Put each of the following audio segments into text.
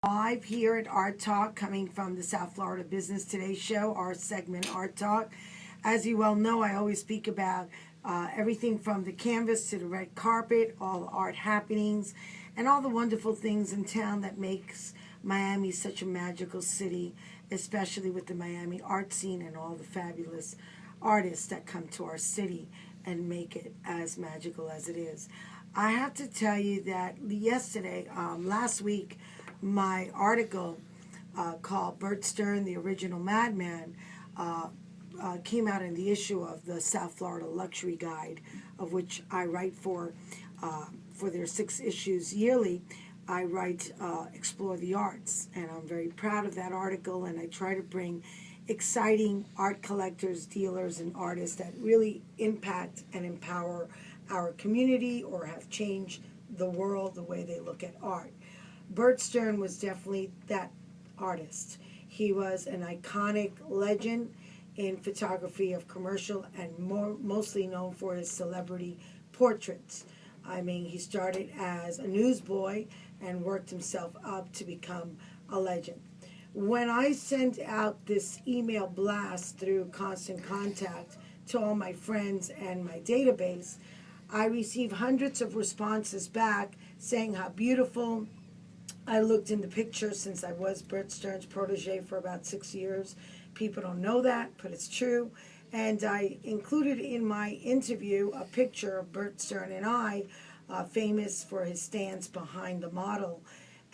Live here at Art Talk, coming from the South Florida Business Today show, our segment Art Talk. As you well know, I always speak about everything from the canvas to the red carpet, all the art happenings, and all the wonderful things in town that makes Miami such a magical city, especially with the Miami art scene and all the fabulous artists that come to our city and make it as magical as it is. I have to tell you that last week, my article called Bert Stern, the Original Madman, came out in the issue of the South Florida Luxury Guide, of which I write for their 6 issues yearly. I write Explore the Arts, and I'm very proud of that article, and I try to bring exciting art collectors, dealers, and artists that really impact and empower our community or have changed the world the way they look at art. Bert Stern was definitely that artist. He was an iconic legend in photography of commercial and mostly known for his celebrity portraits. I mean, he started as a newsboy and worked himself up to become a legend. When I sent out this email blast through Constant Contact to all my friends and my database, I received hundreds of responses back saying how beautiful I looked in the picture, since I was Bert Stern's protege for about 6 years. People don't know that, but it's true. And I included in my interview a picture of Bert Stern and I, famous for his stance behind the model.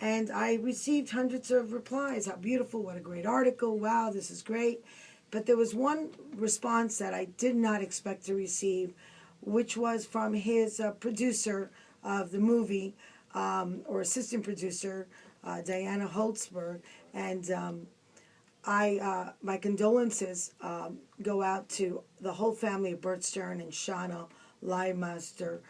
And I received hundreds of replies. How beautiful, what a great article, wow, this is great. But there was one response that I did not expect to receive, which was from his producer of the movie, or assistant producer, Diana Holtzberg, and my condolences go out to the whole family of Bert Stern and Shauna Leimeister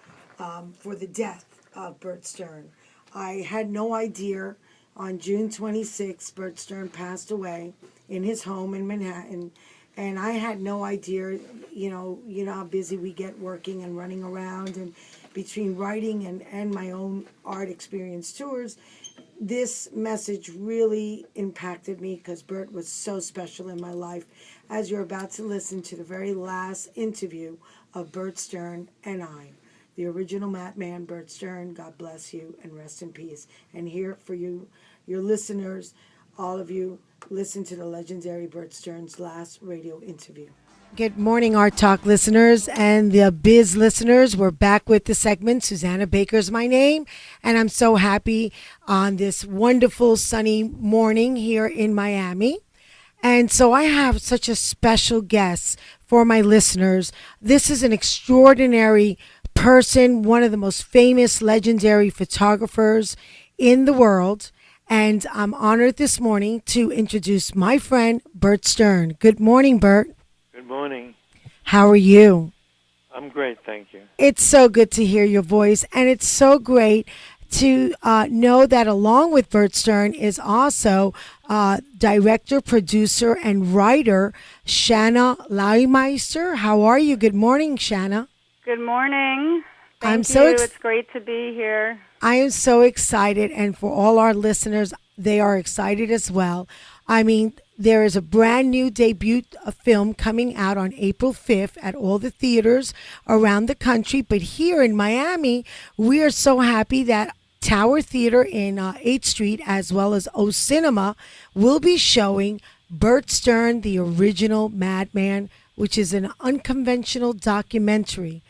for the death of Bert Stern. I had no idea. On June 26th, Bert Stern passed away in his home in Manhattan, and I had no idea. You know how busy we get working and running around, and between writing and my own art experience tours, this message really impacted me because Bert was so special in my life. As you're about to listen to the very last interview of Bert Stern and I, the original Madman, Bert Stern, God bless you and rest in peace. And here for you, your listeners, all of you, listen to the legendary Bert Stern's last radio interview. Good morning, Art Talk listeners and the Biz listeners. We're back with the segment. Susana Baker is my name, and I'm so happy on this wonderful sunny morning here in Miami. And so I have such a special guest for my listeners. This is an extraordinary person, one of the most famous, legendary photographers in the world. And I'm honored this morning to introduce my friend, Bert Stern. Good morning, Bert. Good morning. How are you? I'm great, thank you. It's so good to hear your voice, and it's so great to know that along with Bert Stern is also director, producer, and writer Shanna Leimeister. How are you? Good morning, Shanna. Good morning. I'm Thank so you. It's great to be here. I am so excited, and for all our listeners, they are excited as well. I mean, there is a brand new debut film coming out on April 5th at all the theaters around the country. But here in Miami, we are so happy that Tower Theater in 8th Street, as well as O Cinema, will be showing Bert Stern, the Original Madman, which is an unconventional documentary.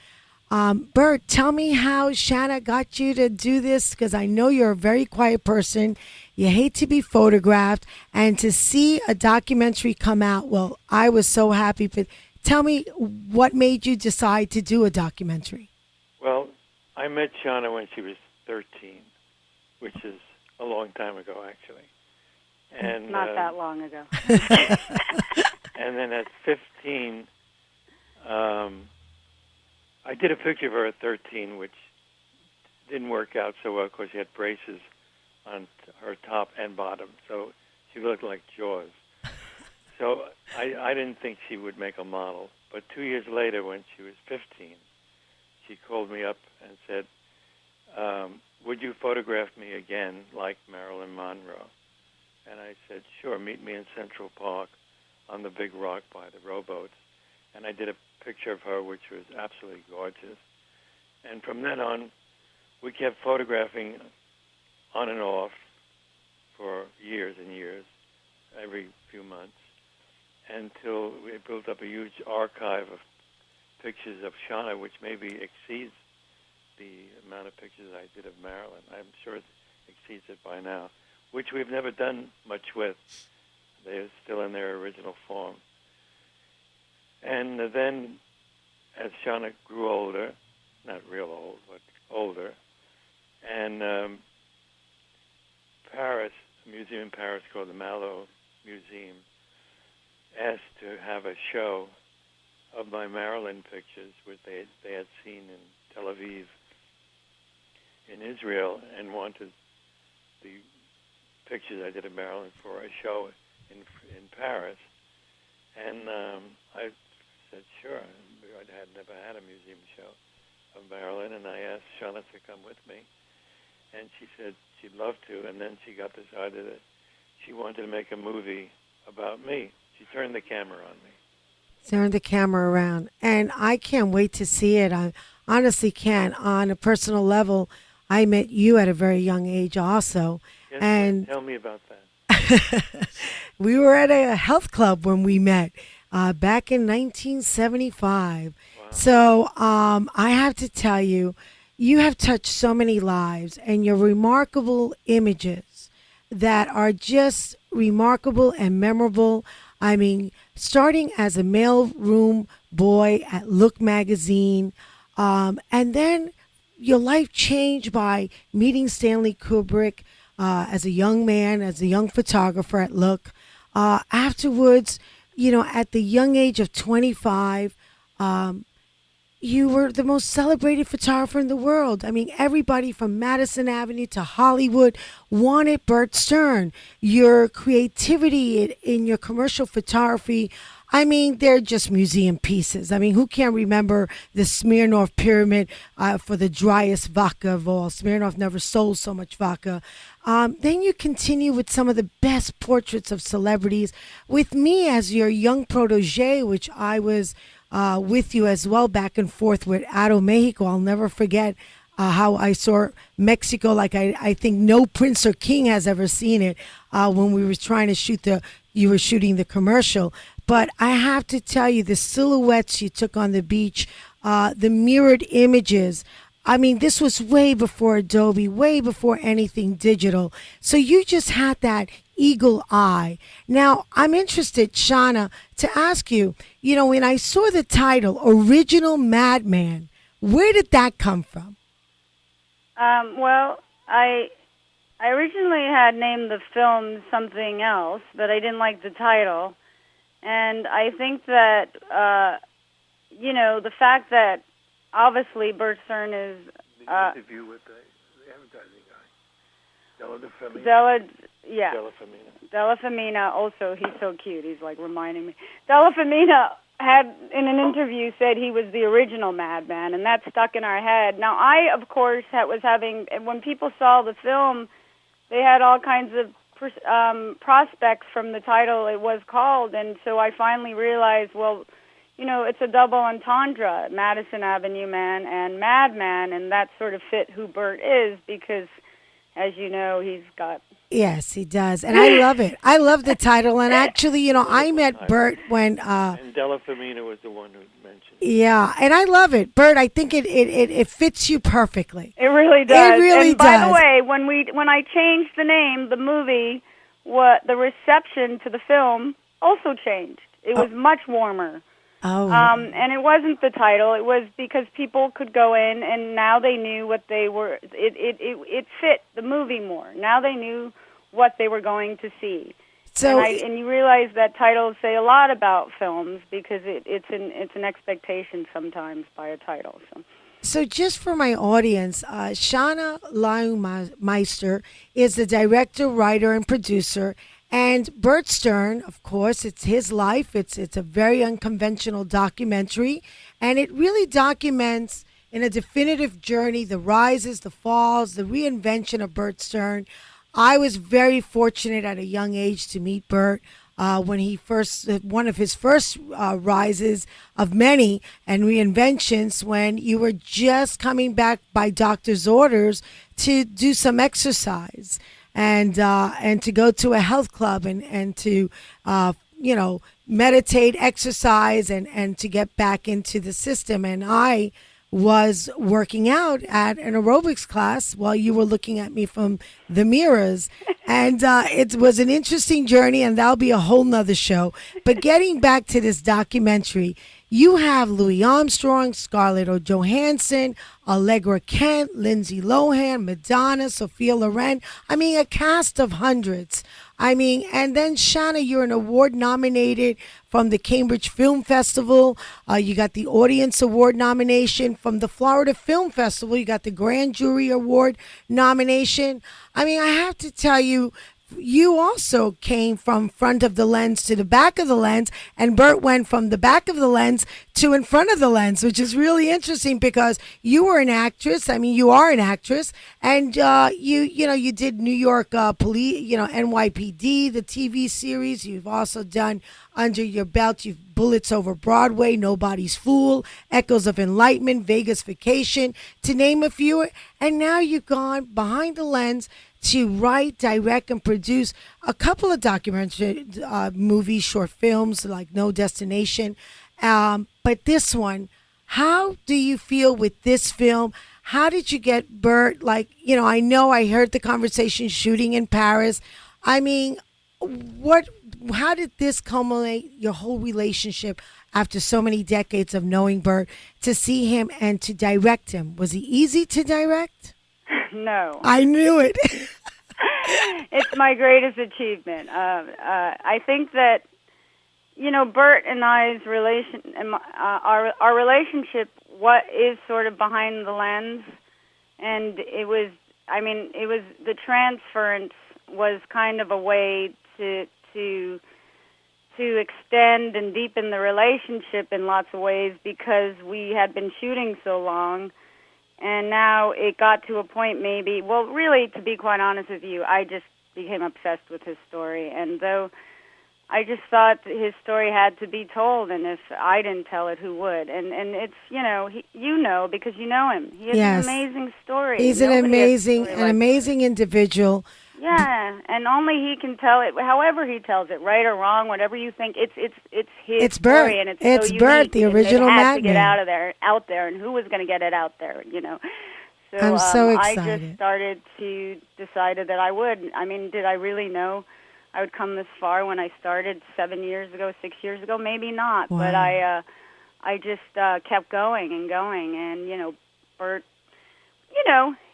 Bert, tell me how Shanna got you to do this, because I know you're a very quiet person. You hate to be photographed, and to see a documentary come out, well, I was so happy. But tell me, what made you decide to do a documentary? Well, I met Shauna when she was 13, which is a long time ago, actually. And Not that long ago. and then at 15, I did a picture of her at 13, which didn't work out so well because she had braces on her top and bottom, so she looked like Jaws. So I didn't think she would make a model. But 2 years later, when she was 15, she called me up and said, would you photograph me again like Marilyn Monroe? And I said, sure, meet me in Central Park on the big rock by the rowboats. And I did a picture of her, which was absolutely gorgeous. And from then on, we kept photographing on and off for years and years, every few months, until we built up a huge archive of pictures of Shauna, which maybe exceeds the amount of pictures I did of Marilyn. I'm sure it exceeds it by now, which we've never done much with. They're still in their original form. And then, as Shauna grew older, not real old, but older, and Paris, a museum in Paris called the Malo Museum, asked to have a show of my Marilyn pictures, which they had seen in Tel Aviv, in Israel, and wanted the pictures I did of Marilyn for a show in Paris. And I said, sure. I had never had a museum show of Marilyn, and I asked Shauna to come with me. And she said she'd love to, and then she got decided that she wanted to make a movie about me. She turned the camera on me. Turn the camera around. And I can't wait to see it. I honestly can. On a personal level, I met you at a very young age also. Yes, and tell me about that. we were at a health club when we met back in 1975. Wow. So I have to tell you, you have touched so many lives, and your remarkable images that are just remarkable and memorable. I mean, starting as a mailroom boy at Look magazine, and then your life changed by meeting Stanley Kubrick as a young man, as a young photographer at Look. Afterwards, at the young age of 25, you were the most celebrated photographer in the world. I mean, everybody from Madison Avenue to Hollywood wanted Bert Stern. Your creativity in your commercial photography, I mean, they're just museum pieces. I mean, who can't remember the Smirnoff Pyramid for the driest vodka of all? Smirnoff never sold so much vodka. Then you continue with some of the best portraits of celebrities. With me as your young protege, which I was with you as well, back and forth with Ado Mexico. I'll never forget how I saw Mexico like I think no prince or king has ever seen it when we were trying to shoot you were shooting the commercial. But I have to tell you, the silhouettes you took on the beach, the mirrored images, I mean, this was way before Adobe, way before anything digital. So you just had that eagle eye. Now, I'm interested, Shauna, to ask you, when I saw the title, Original Madman, where did that come from? Well, I originally had named the film something else, but I didn't like the title. And I think that, the fact that obviously Bert Stern is... the interview with the advertising guy. Della Femina, also, he's so cute. He's like reminding me. Della Femina had, in an interview, said he was the original Madman, and that stuck in our head. Now, I, of course, was having... When people saw the film, they had all kinds of prospects from the title it was called, and so I finally realized, well, it's a double entendre, Madison Avenue Man and Madman, and that sort of fit who Bert is because, as you know, he's got... Yes, he does, and I love it. I love the title, and actually, I met Bert when... and Della Femina was the one who mentioned it. Yeah, and I love it. Bert, I think it fits you perfectly. It really does. It really and does. By the way, when I changed the name, the movie, the reception to the film also changed. It was much warmer. Oh. And it wasn't the title. It was because people could go in, and now they knew what they were. It fit the movie more. Now they knew what they were going to see. So, and you realize that titles say a lot about films because it's an expectation sometimes by a title. So just for my audience, Shauna Leumeister is the director, writer, and producer. And Bert Stern, of course, it's his life. It's a very unconventional documentary. And it really documents in a definitive journey the rises, the falls, the reinvention of Bert Stern. I was very fortunate at a young age to meet Bert. When he first, one of his first rises of many and reinventions, when you were just coming back by doctor's orders to do some exercise and to go to a health club and to meditate, exercise, and to get back into the system. And I was working out at an aerobics class while you were looking at me from the mirrors. And it was an interesting journey, and that'll be a whole nother show. But getting back to this documentary, you have Louis Armstrong, Scarlett Johansson, Allegra Kent, Lindsay Lohan, Madonna, Sophia Loren. I mean, a cast of hundreds. I mean, and then Shanna, you're an award nominated from the Cambridge Film Festival. You got the Audience Award nomination from the Florida Film Festival. You got the Grand Jury Award nomination. I mean, I have to tell you, you also came from front of the lens to the back of the lens, and Bert went from the back of the lens to in front of the lens, which is really interesting because you were an actress. I mean, you are an actress, and you did New York police, NYPD, the TV series. You've also done under your belt, you've Bullets Over Broadway, Nobody's Fool, Echoes of Enlightenment, Vegas Vacation, to name a few. And now you've gone behind the lens to write, direct, and produce a couple of documentary movies, short films like No Destination. But this one, how do you feel with this film? How did you get Bert? I know I heard the conversation shooting in Paris. I mean, how did this culminate your whole relationship after so many decades of knowing Bert to see him and to direct him? Was he easy to direct? No. I knew it. It's my greatest achievement. I think that, Bert and I's our relationship, what is sort of behind the lens, and it was the transference was kind of a way to extend and deepen the relationship in lots of ways because we had been shooting so long. And now it got to a point really, to be quite honest with you, I just became obsessed with his story. And though I just thought his story had to be told, and if I didn't tell it, who would? And it's, because you know him. He has an amazing story. He's an amazing individual. Yeah, and only he can tell it. However he tells it, right or wrong, whatever you think, it's his Bert. story, and it's so Bert, unique, the and original it had madman. to get out there, and who was going to get it out there, So I'm so excited. I just decided that I would. I mean, did I really know I would come this far when I started 6 years ago? Maybe not, wow. But I just kept going and going, and Bert.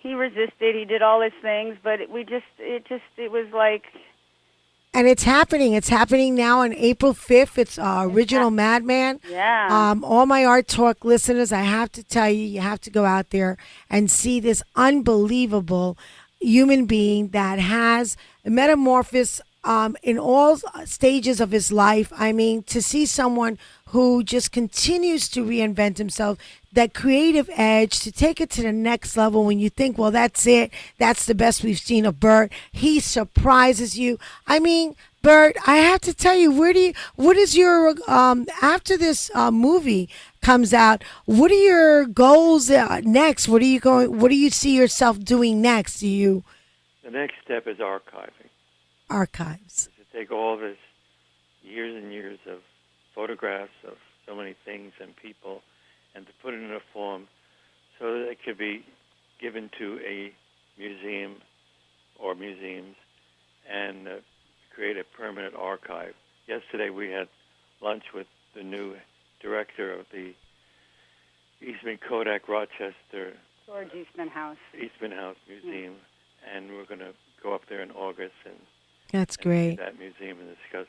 He resisted. He did all his things, but it was like. And it's happening. It's happening now on April 5th. It's Original Madman. Yeah. All my ArtTalk listeners, I have to tell you, you have to go out there and see this unbelievable human being that has metamorphosed in all stages of his life. I mean, to see someone who just continues to reinvent himself, that creative edge, to take it to the next level when you think, well, that's it. That's the best we've seen of Bert. He surprises you. I mean, Bert, I have to tell you, what is your, after this movie comes out, what are your goals next? What do you see yourself doing next? The next step is archiving. Archives. To take all this years and years of photographs of so many things and people and to put it in a form so that it could be given to a museum or museums and create a permanent archive. Yesterday we had lunch with the new director of the Eastman Kodak Rochester George Eastman House Museum, and we're going to go up there in August and that's great. That museum and discuss.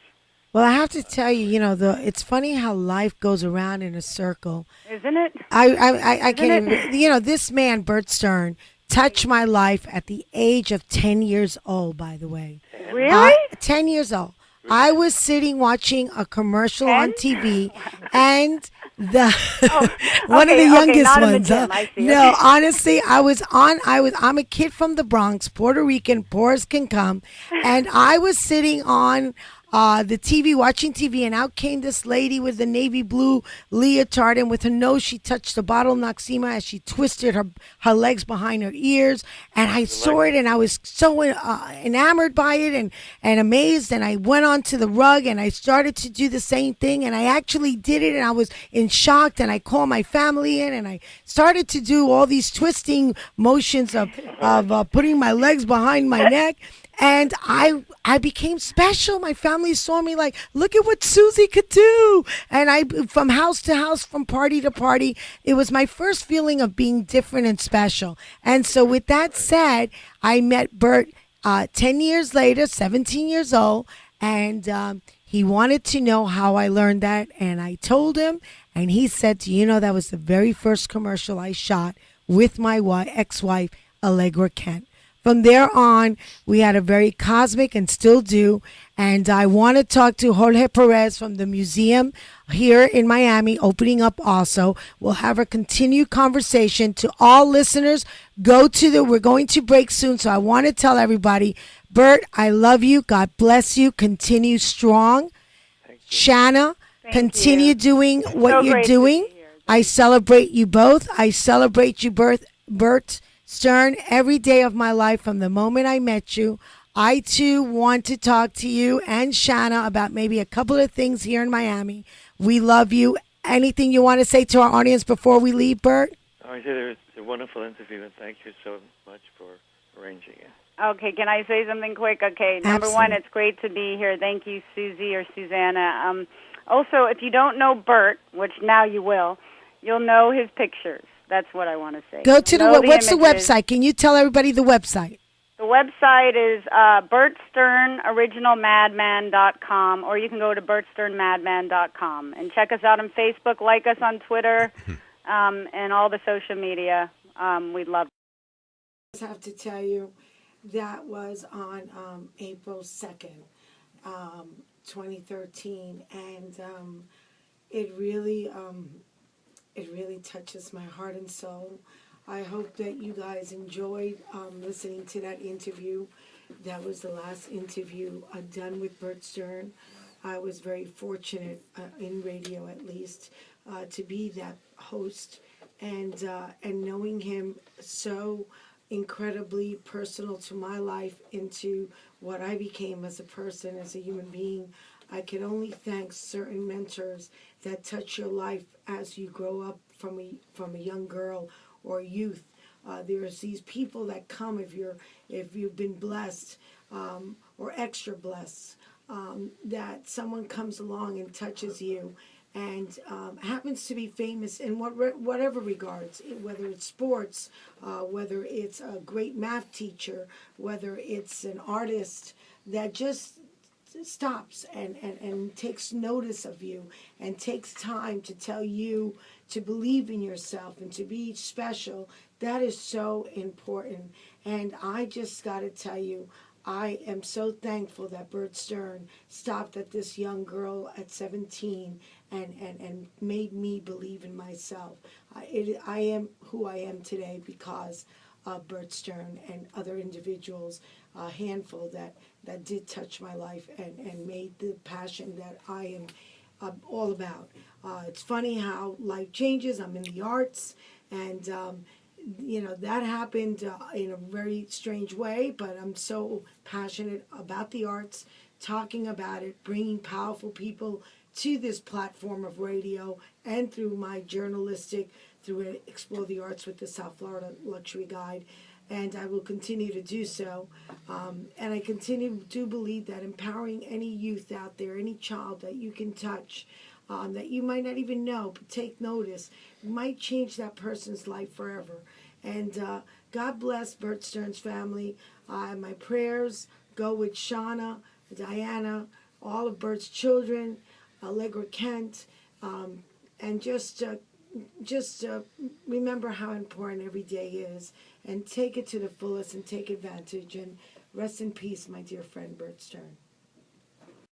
Well, I have to tell you, it's funny how life goes around in a circle. Isn't it? I can't even, this man, Bert Stern, touched my life at the age of 10 years old, by the way. Really? 10 years old. I was sitting watching a commercial on TV, and The Oh, one of okay, the okay, youngest not in the ones. gym. I see. No, Okay. honestly, I'm a kid from the Bronx, Puerto Rican, poor as can come, and I was sitting on the TV, watching TV, and out came this lady with the navy blue leotard, and with her nose, she touched the bottle of Noxema as she twisted her legs behind her ears, and I saw it, and I was so enamored by it, and amazed, and I went onto the rug, and I started to do the same thing, and I actually did it, and I was in shock, and I called my family in, and I started to do all these twisting motions of putting my legs behind my neck, and I became special. My family saw me like, look at what Susie could do. And I, from house to house, from party to party, it was my first feeling of being different and special. And so, with that said, I met Bert 10 years later, 17 years old, and he wanted to know how I learned that. And I told him, and he said, that was the very first commercial I shot with my ex-wife, Allegra Kent. From there on, we had a very cosmic and still do. And I want to talk to Jorge Perez from the museum here in Miami, opening up also. We'll have a continued conversation. To all listeners, we're going to break soon. So I want to tell everybody, Bert, I love you. God bless you. Continue strong. Shanna, continue doing what so you're great doing. To be here. I celebrate you both. I celebrate you, Bert Stern, every day of my life from the moment I met you. I too want to talk to you and Shanna about maybe a couple of things here in Miami. We love you. Anything you want to say to our audience before we leave, Bert? I said it was a wonderful interview, and thank you so much for arranging it. Okay, can I say something quick? Okay, number one, it's great to be here. Thank you, Susie or Susanna. Also, if you don't know Bert, which now you will, you'll know his pictures. That's what I want to say. Go to what's the images. website? Can you tell everybody the website? The website is BertSternOriginalMadman.com, or you can go to BertSternMadman.com and check us out on Facebook, like us on Twitter, and all the social media. We'd love it. I have to tell you, that was on April 2nd, 2013, and it really touches my heart and soul. I hope that you guys enjoyed listening to that interview. That was the last interview done with Bert Stern. I was very fortunate, in radio at least, to be that host, and knowing him so incredibly personal to my life, into what I became as a person, as a human being. I can only thank certain mentors that touch your life as you grow up from a young girl or youth. There's these people that come if you've been blessed or extra blessed, that someone comes along and touches you and happens to be famous in whatever regards, whether it's sports, whether it's a great math teacher, whether it's an artist that just stops and takes notice of you and takes time to tell you to believe in yourself and to be special. That is so important. And I just got to tell you, I am so thankful that Bert Stern stopped at this young girl at 17 and made me believe in myself. I am who I am today because of Bert Stern and other individuals, a handful that did touch my life and made the passion that I am all about. It's funny how life changes. I'm in the arts, and that happened in a very strange way, but I'm so passionate about the arts, talking about it, bringing powerful people to this platform of radio, and through my journalistic, through Explore the Arts with the South Florida Luxury Guide. And I will continue to do so. And I do believe that empowering any youth out there, any child that you can touch, that you might not even know, but take notice, might change that person's life forever. And God bless Bert Stern's family. My prayers go with Shauna, Diana, all of Bert's children, Allegra Kent, and just remember how important every day is, and take it to the fullest and take advantage. And rest in peace, my dear friend Bert Stern.